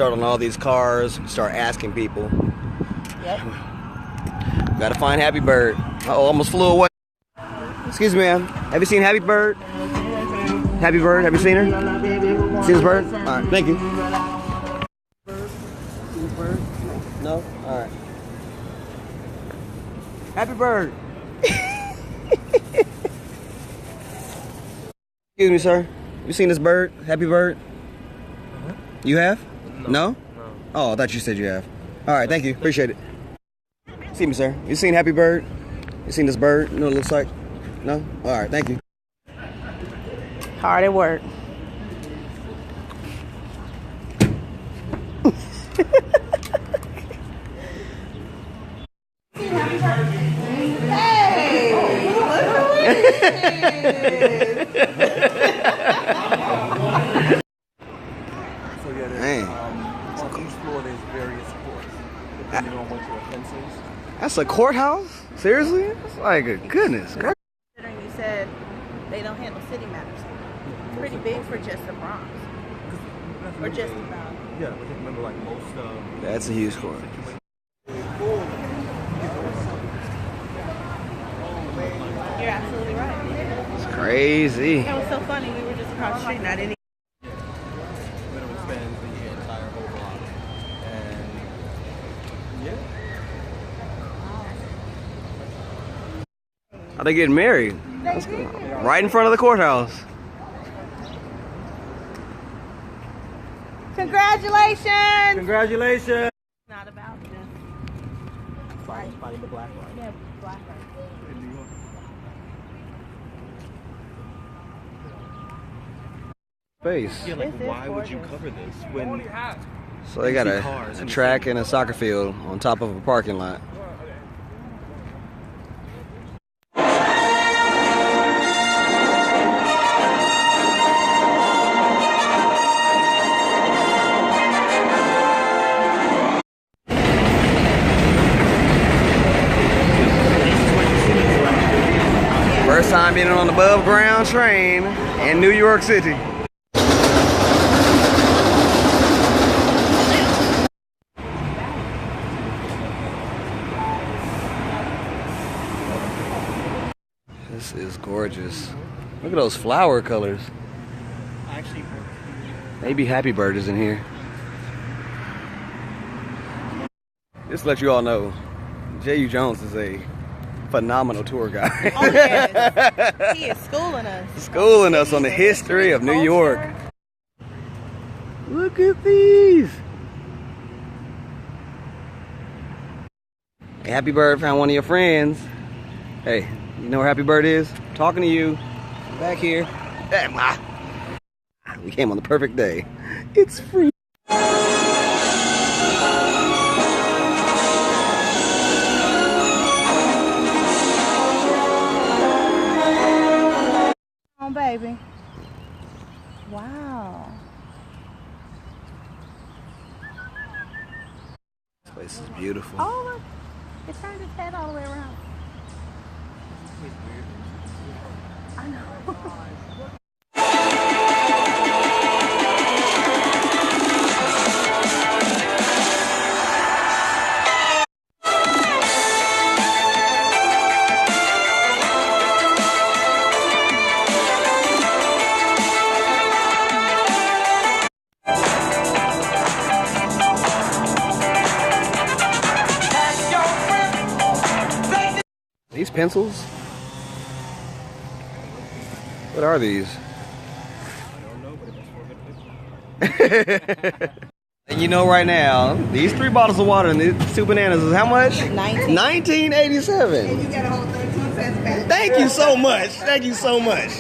start on all these cars, start asking people. Yep. Gotta find Happy Bird. Uh-oh, almost flew away. Excuse me, ma'am. Have you seen Happy Bird? Happy Bird, have you seen her? Seen this bird? All right, thank you. See this bird? No? All right. Happy Bird. Excuse me, sir. You seen this bird? Happy Bird? You have? No? Oh, I thought you said you have. All right, thank you. Appreciate it. See me, sir. You seen Happy Bird? You seen this bird? You know what it looks like? No? All right, thank you. Hard at work. On each floor there's various courts, depending on what your offense is. That's a courthouse? Seriously? It's like a goodness. Considering you said they don't handle city matters. It's pretty big for just the Bronx. Or just about. Yeah, but remember like most That's a huge court. You're absolutely right. It's crazy. That was so funny. We were just across the street and I didn't. minimum spans the entire whole block. And yeah. Are they getting married? That's cool. Right in front of the courthouse. Congratulations! Congratulations! Not about this. Fighting the black line. Yeah, black right. In New York. Space. Yeah, like why would you cover this when So they got a track and a soccer field on top of a parking lot. First time being on an above ground train in New York City. This is gorgeous. Look at those flower colors. Maybe Happy Bird is in here. Just to let you all know, J.U. Jones is a phenomenal tour guide. Oh, yes. He is schooling us. Schooling us on the history of New York. Look at these. Hey, Happy Bird found one of your friends. Hey, you know where Happy Bird is? I'm talking to you. Back here. We came on the perfect day. It's free. Baby. Wow. This place is beautiful. Oh, look. It turned its head all the way around. I know. These pencils? What are these? I don't know, but it was for a good picture. And you know right now, these 3 bottles of water and these 2 bananas is how much? 19. $19.87. You got a whole 13 cents back. Thank you so much. Thank you so much.